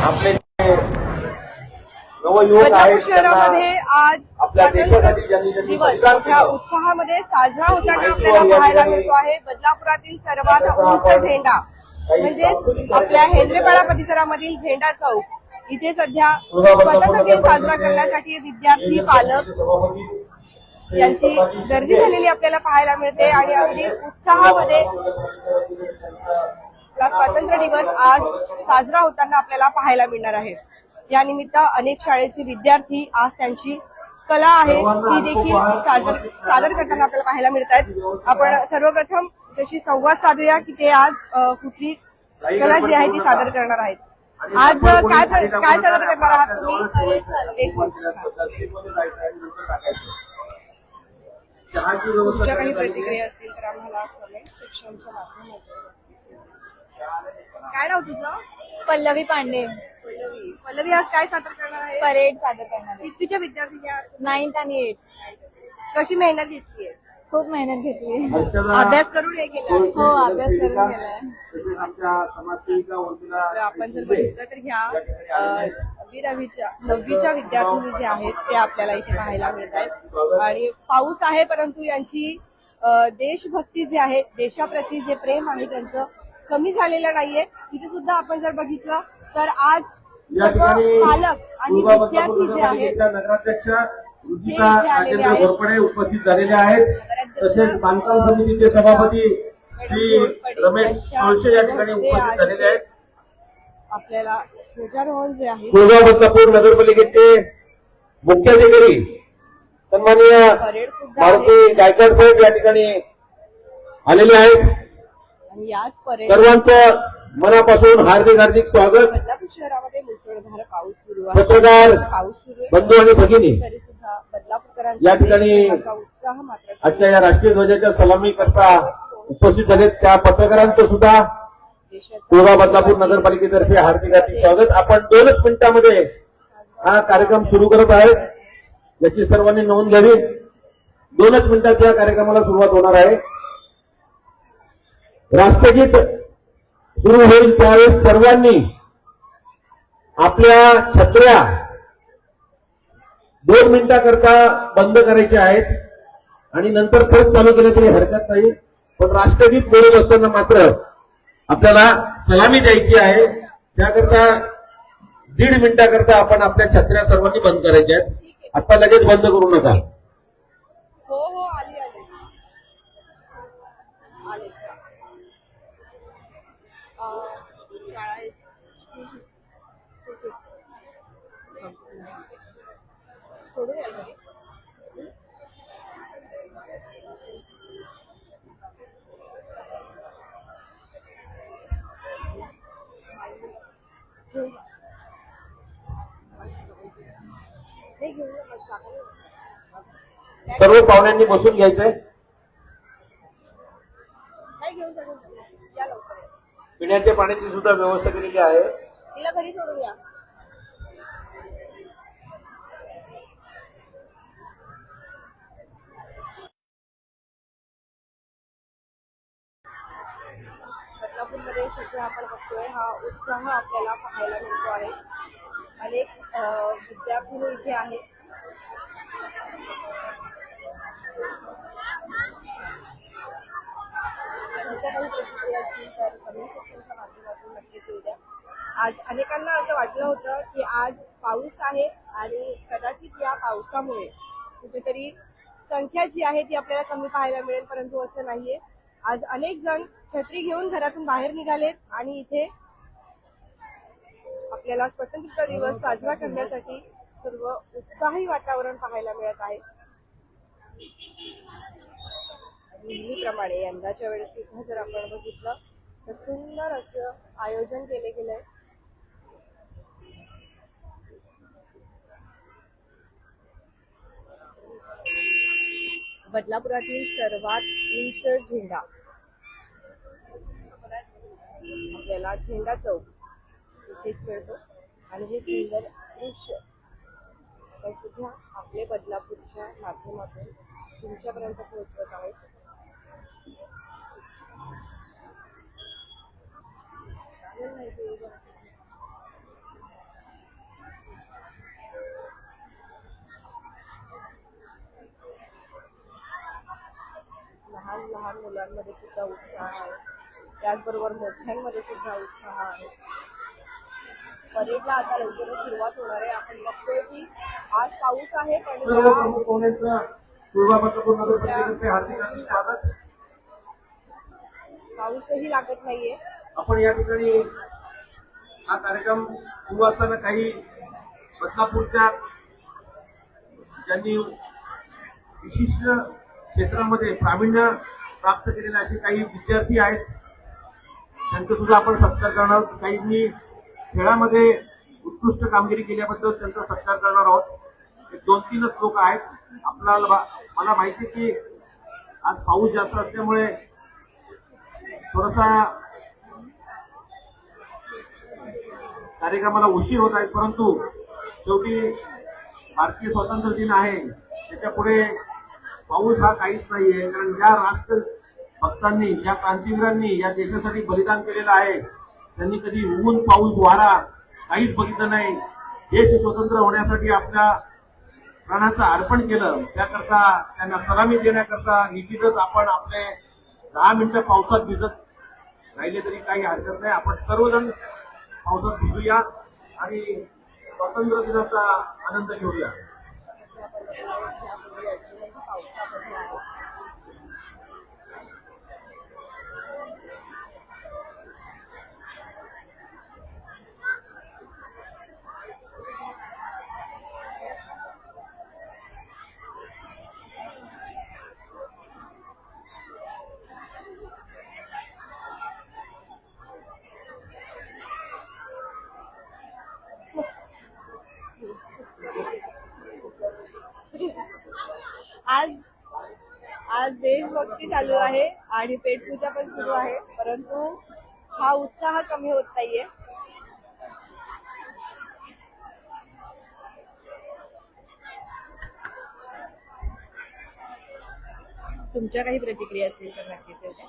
आपले नवयुवक आहेत शहरामध्ये आज आपल्या देशासाठी ज्यांनी मोठ्या उत्साहामध्ये साजरा होताना आपल्याला पाहायला मिळतो आहे। बदलापुरातील सर्वात उंच झेंडा म्हणजे आपल्या हेंद्रेपाडा परिसरामधील झेंडा चौक इथे सध्या स्वातंत्र्य दिन साजरा करण्यासाठी विद्यार्थी पालक यांची गर्दी झालेली आपल्याला पाहायला मिळते आणि अगदी उत्साहामध्ये स्वातंत्र्य दिवस आज साजरा होताना आपल्याला पाहायला मिळणार आहे। या निमित्त अनेक शाळेचे विद्यार्थी आज त्यांची कला आहे ती देखील सादर करताना आपल्याला पाहायला मिळत आहेत। आपण सर्वप्रथम जशी संवाद साधूया की ते आज कुठली कला जी आहे ती सादर करणार आहेत। आज काय सादर करणार आहात तुम्ही? तुमच्या काही प्रतिक्रिया असतील तर आम्हाला कमेंट सेक्शनच्या माध्यमातून। काय नाव तुझं? पल्लवी पांडे। पल्लवी आज काय सादर करणार आहे? परेड सादर करणार आहे। कितवीच्या विद्यार्थी 9th आणि 8th। कशी मेहनत घेतली? खूप मेहनत घेतली। अभ्यास करून हे केलं? हो, अभ्यास करून केलाय। आपण जर बघितलं तर ह्या 9वीच्या विद्यार्थी जे आहेत ते आपल्याला इथे पाहायला मिळत आहेत आणि पाऊस आहे परंतु यांची देशभक्ती जी आहे देशाप्रती जे प्रेम आहे त्यांचं कमी झालेलं नाहीये। इथे सुद्धा आपण जर बघितलं तर आज सर्व पालक आणि विद्यार्थी जे आहेत नगराध्यक्ष घोरपडे उपस्थित झालेले आहेत। तसेच बांधकाम समितीचे सभापती श्री रमेश सोळशे या ठिकाणी उपस्थित झालेले आहेत। आपल्याला ध्वजारोहण जे आहे बदलापूर नगरपालिकेचे मुख्याधिकारी सन्माननीय मारुती गायकवाड साहेब या ठिकाणी आलेले आहेत आणि याच परेड सर्वांचं मनापासून हार्दिक स्वागत। बदलापूर शहरामध्ये मुसळधार पाऊस सुरू आहे। पत्रकार पाऊस सुरू आहे बंधू आणि भगिनी तरी सुद्धा बदलापूरकरांचा या ठिकाणी उत्साह मात्र आजच्या या राष्ट्रीय ध्वजाच्या सलामी करता उपस्थित झालेत त्या पत्रकारांचं सुद्धा पूर्व बदलापूर नगरपालिकेतर्फे हार्दिक स्वागत। आपण 2च मिनिटांमध्ये हा कार्यक्रम सुरू करत आहेत याची सर्वांनी नोंद घ्यावी। 2च मिनिटात या कार्यक्रमाला सुरुवात होणार आहे। राष्ट्रगीत सुरू होईल त्यावेळेस सर्वांनी आपल्या छत्र्या 2 मिनिटाकरता बंद करायच्या आहेत आणि नंतर परत चालू केलं तरी हरकत नाही, पण राष्ट्रगीत बोलत असताना मात्र आपल्याला सलामी द्यायची आहे। त्याकरता 1.5 मिनिटाकरता आपण आपल्या छत्र्या सर्वांनी बंद करायच्या आहेत। आता लगेच बंद करू नका। हो हो आली आली आले सोडून यायला सर्व पाहुण्यांनी बसून घ्यायचंय। पिण्याच्या पाण्याची सुद्धा व्यवस्था केलेली आहे। तिला घरी सोडून या। बदलापूरमध्ये सध्या आपण बघतोय हा उत्साह आपल्याला पाहायला मिळतो आहे। अनेक विद्यार्थी इथे आहेत। त्यांच्या काही प्रतिक्रिया असतील तर कमेंट सेक्शनच्या माध्यमातून नक्कीच येऊ द्या। आज अनेकांना असं वाटलं होतं की आज पाऊस आहे आणि कदाचित या पावसामुळे कुठेतरी संख्या जी आहे ती आपल्याला कमी पाहायला मिळेल, परंतु असं नाहीये। आज अनेक जण छत्री घेऊन घरातून बाहेर निघालेत आणि इथे आपल्याला स्वातंत्र्य दिवस साजरा करण्यासाठी सर्व उत्साही वातावरण पाहायला मिळत आहे। नेहमीप्रमाणे यंदाच्या वेळेस सुद्धा जर आपण बघितलं तर सुंदर असं आयोजन केले गेलंय। बदलापुरातील सर्वात उंच झेंडा आपल्याला झेंडा चौक इथेच मिळतो आणि हे सुंदर दृश्य सध्या आपले बदलापूरच्या माध्यमातून तुमच्यापर्यंत पोहोचवत आहेत। लहान लहान मुलांमध्ये सुद्धा उत्साह आहे, त्याचबरोबर मोठ्यांमध्ये सुद्धा उत्साह आहे. परेडला आता लवकरच सुरुवात होणार आहे. आपण बघतोय की आज पाऊस आहे पण सर्व प्रमुख पाहुण्यांचं पूर्वा बदलापूर नगरपालिकेतर्फे हार्दिक हार्दिक स्वागत. पाऊसही लागत नाहीये. आपण या ठिकाणी हा कार्यक्रम सुरू असताना काही बदलापूरच्या ज्यांनी विशिष्ट क्षेत्रामध्ये प्रावीण्य प्राप्त केलेले असे काही विद्यार्थी आहेत, त्यांचा सुद्धा आपण सत्कार करणार आहोत. काहींनी खेळामध्ये उत्कृष्ट कामगिरी केल्याबद्दल त्यांचा सत्कार करणार आहोत. एक 2-3च लोक आहेत. आपल्याला मला माहिती आहे की आज पाऊस जास्त असल्यामुळे थोडासा कार्यक्रमाला उशीर होत आहे, परंतु शेवटी भारतीय स्वातंत्र्य दिन आहे, त्याच्यापुढे पाऊस हा काहीच नाहीये. कारण ज्या राष्ट्र भक्तांनी, ज्या क्रांतीवीरांनी या देशासाठी बलिदान केलेलं आहे, त्यांनी कधी ऊन पाऊस वारा काहीच बघितलं नाही. देश स्वतंत्र होण्यासाठी आपल्या प्राणाचं अर्पण केलं. त्याकरता त्यांना सलामी देण्याकरता निश्चितच आपण आपले 10 मिनिटं पावसात भिजत राहिले तरी काही हरकत नाही. आपण सर्वजण पावसात भिजूया आणि स्वातंत्र्य दिनाचा आनंद घेऊया. पावसामध्ये आहे. आज आज देशभक्ती चालू आहे आणि पेटपूजा पण सुरू आहे, परंतु हा उत्साह कमी होत नाहीये. तुमच्या काही प्रतिक्रिया असतील तर नक्कीच येऊ द्या.